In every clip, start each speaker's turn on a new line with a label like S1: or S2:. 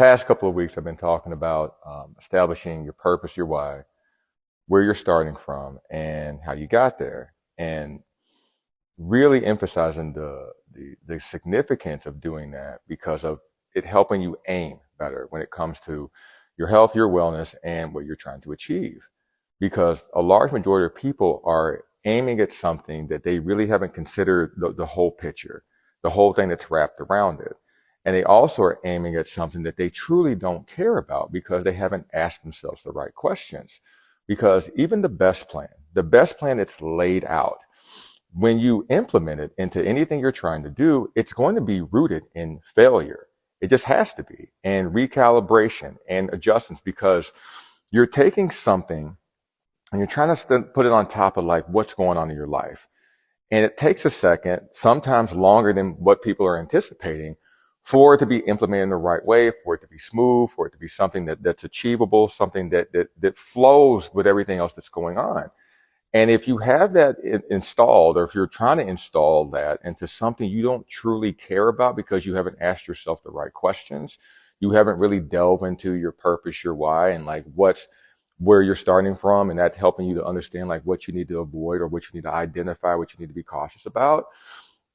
S1: Past couple of weeks, I've been talking about establishing your purpose, your why, where you're starting from, and how you got there, and really emphasizing the significance of doing that because of it helping you aim better when it comes to your health, your wellness, and what you're trying to achieve. Because a large majority of people are aiming at something that they really haven't considered the whole picture, the whole thing that's wrapped around it. And they also are aiming at something that they truly don't care about because they haven't asked themselves the right questions. Because even the best plan that's laid out, when you implement it into anything you're trying to do, it's going to be rooted in failure. It just has to be. And recalibration and adjustments because you're taking something and you're trying to put it on top of like what's going on in your life. And it takes a second, sometimes longer than what people are anticipating, for it to be implemented in the right way, for it to be smooth, for it to be something that's achievable, something that flows with everything else that's going on. And if you have that installed, or if you're trying to install that into something you don't truly care about because you haven't asked yourself the right questions, you haven't really delved into your purpose, your why, and like where you're starting from, and that's helping you to understand like what you need to avoid or what you need to identify, what you need to be cautious about.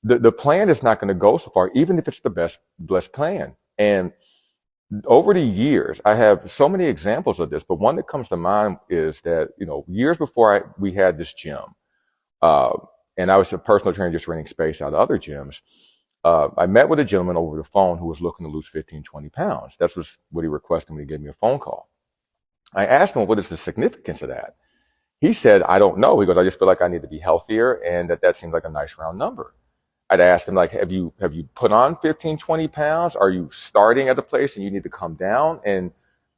S1: The plan is not going to go so far, even if it's the best plan. And over the years, I have so many examples of this, but one that comes to mind is that, years before we had this gym, uh, and I was a personal trainer just renting space out of other gyms, I met with a gentleman over the phone who was looking to lose 15, 20 pounds. That's what he requested when he gave me a phone call. I asked him, what is the significance of that? He said, I don't know. He goes, I just feel like I need to be healthier, and that seems like a nice round number. I'd asked him, like, have you put on 15, 20 pounds? Are you starting at a place and you need to come down? And,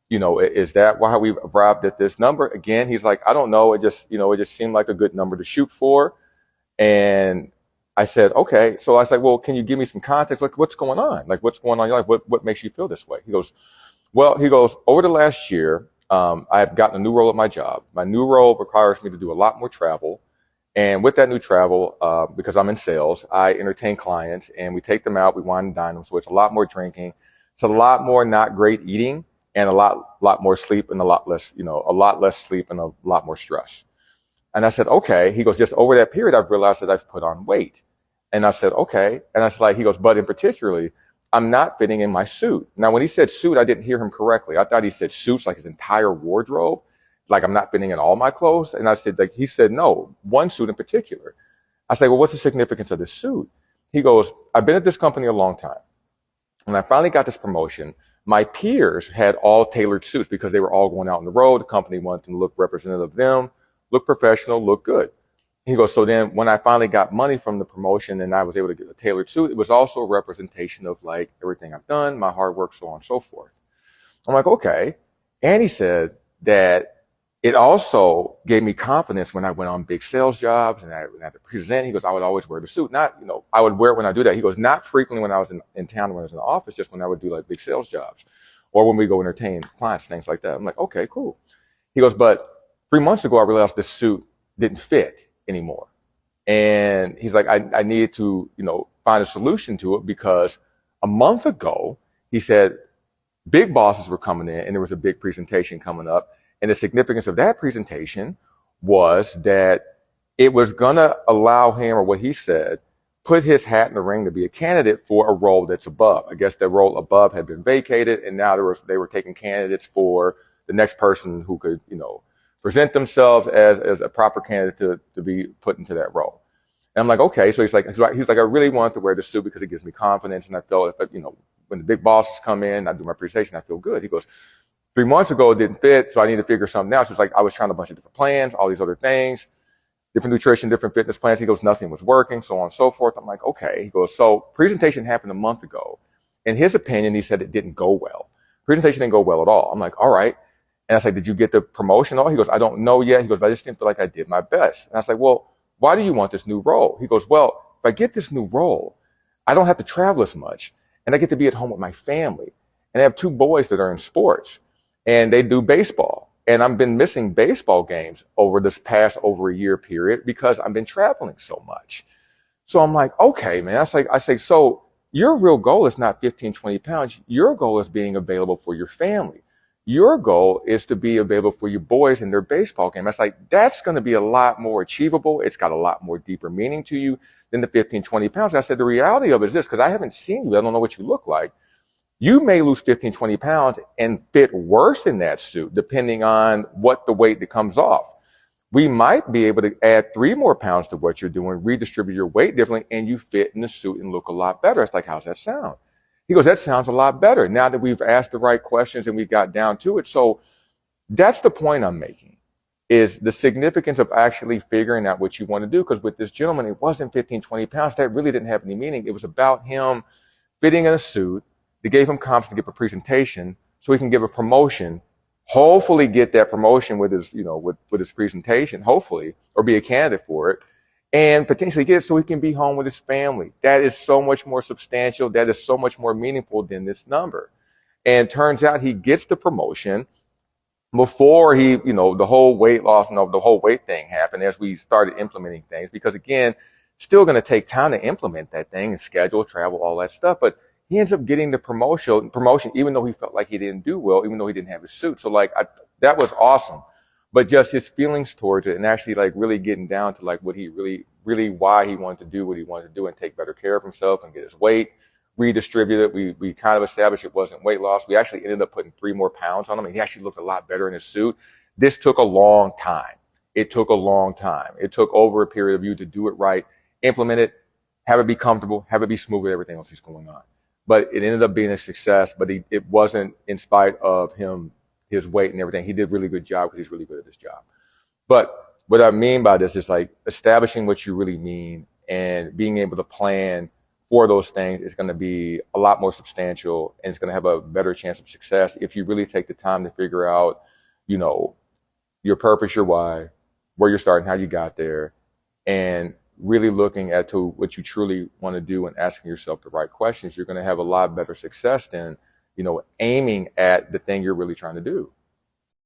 S1: is that why we've arrived at this number? Again, he's like, I don't know. It just seemed like a good number to shoot for. And I said, okay. So I was like, well, can you give me some context? Like, what's going on? Like, what's going on? Like, what makes you feel this way? He goes, over the last year, I've gotten a new role at my job. My new role requires me to do a lot more travel. And with that new travel, because I'm in sales, I entertain clients and we take them out, we wine and dine them. So it's a lot more drinking. It's a lot more not great eating and a lot more sleep and a lot less sleep and a lot more stress. And I said, okay. He goes, just over that period, I've realized that I've put on weight. And I said, okay. And I was like, he goes, but in particularly, I'm not fitting in my suit. Now, when he said suit, I didn't hear him correctly. I thought he said suits, like his entire wardrobe. Like I'm not fitting in all my clothes. And I said, he said, no, one suit in particular. I said, well, what's the significance of this suit? He goes, I've been at this company a long time. When I finally got this promotion, my peers had all tailored suits because they were all going out on the road. The company wanted them to look representative of them, look professional, look good. He goes, so then when I finally got money from the promotion and I was able to get a tailored suit, it was also a representation of like everything I've done, my hard work, so on and so forth. I'm like, okay. And he said that it also gave me confidence when I went on big sales jobs and I had to present. He goes, I would always wear the suit. Not, I would wear it when I do that. He goes, not frequently when I was in town, when I was in the office, just when I would do like big sales jobs or when we go entertain clients, things like that. I'm like, okay, cool. He goes, but 3 months ago, I realized this suit didn't fit anymore. And he's like, I needed to, find a solution to it because a month ago, he said, big bosses were coming in and there was a big presentation coming up. And the significance of that presentation was that it was going to allow him, or what he said, put his hat in the ring to be a candidate for a role that's above. I guess the role above had been vacated, and now they were taking candidates for the next person who could, present themselves as a proper candidate to be put into that role. And I'm like, okay. So he's like, I really want to wear the suit because it gives me confidence, and I felt, when the big bosses come in, I do my presentation, I feel good. He goes, 3 months ago, it didn't fit, so I need to figure something out. So it's like I was trying a bunch of different plans, all these other things, different nutrition, different fitness plans. He goes, nothing was working, so on and so forth. I'm like, okay. He goes, so presentation happened a month ago. In his opinion, he said it didn't go well. Presentation didn't go well at all. I'm like, all right. And I was like, did you get the promotion? Oh, he goes, I don't know yet. He goes, but I just didn't feel like I did my best. And I was like, well, why do you want this new role? He goes, well, if I get this new role, I don't have to travel as much, and I get to be at home with my family. And I have 2 boys that are in sports. And they do baseball. And I've been missing baseball games over this past over a year period because I've been traveling so much. So I'm like, okay, man. I say, so your real goal is not 15, 20 pounds. Your goal is being available for your family. Your goal is to be available for your boys in their baseball game. That's like, that's going to be a lot more achievable. It's got a lot more deeper meaning to you than the 15, 20 pounds. I said, the reality of it is this, because I haven't seen you. I don't know what you look like. You may lose 15, 20 pounds and fit worse in that suit, depending on what the weight that comes off. We might be able to add 3 more pounds to what you're doing, redistribute your weight differently, and you fit in the suit and look a lot better. It's like, how's that sound? He goes, that sounds a lot better now that we've asked the right questions and we got down to it. So that's the point I'm making, is the significance of actually figuring out what you want to do. Because with this gentleman, it wasn't 15, 20 pounds. That really didn't have any meaning. It was about him fitting in a suit that gave him confidence to give a presentation so he can give a promotion, hopefully get that promotion with his, with his presentation, hopefully, or be a candidate for it, and potentially get it so he can be home with his family. That is so much more substantial. That is so much more meaningful than this number. And it turns out he gets the promotion before he, the whole weight loss and the whole weight thing happened as we started implementing things. Because again, still going to take time to implement that thing and schedule, travel, all that stuff. But he ends up getting the promotion, even though he felt like he didn't do well, even though he didn't have his suit. So that was awesome. But just his feelings towards it and actually really getting down to what he really why he wanted to do what he wanted to do and take better care of himself and get his weight redistributed. We kind of established it wasn't weight loss. We actually ended up putting 3 more pounds on him, and he actually looked a lot better in his suit. This took a long time. It took a long time. It took over a period of you to do it right, implement it, have it be comfortable, have it be smooth with everything else that's going on. But it ended up being a success, but it wasn't in spite of his weight and everything. He did a really good job because he's really good at this job. But what I mean by this is establishing what you really mean and being able to plan for those things is going to be a lot more substantial, and it's going to have a better chance of success if you really take the time to figure out, your purpose, your why, where you're starting, how you got there, and really looking at to what you truly want to do and asking yourself the right questions. You're going to have a lot better success than, aiming at the thing you're really trying to do.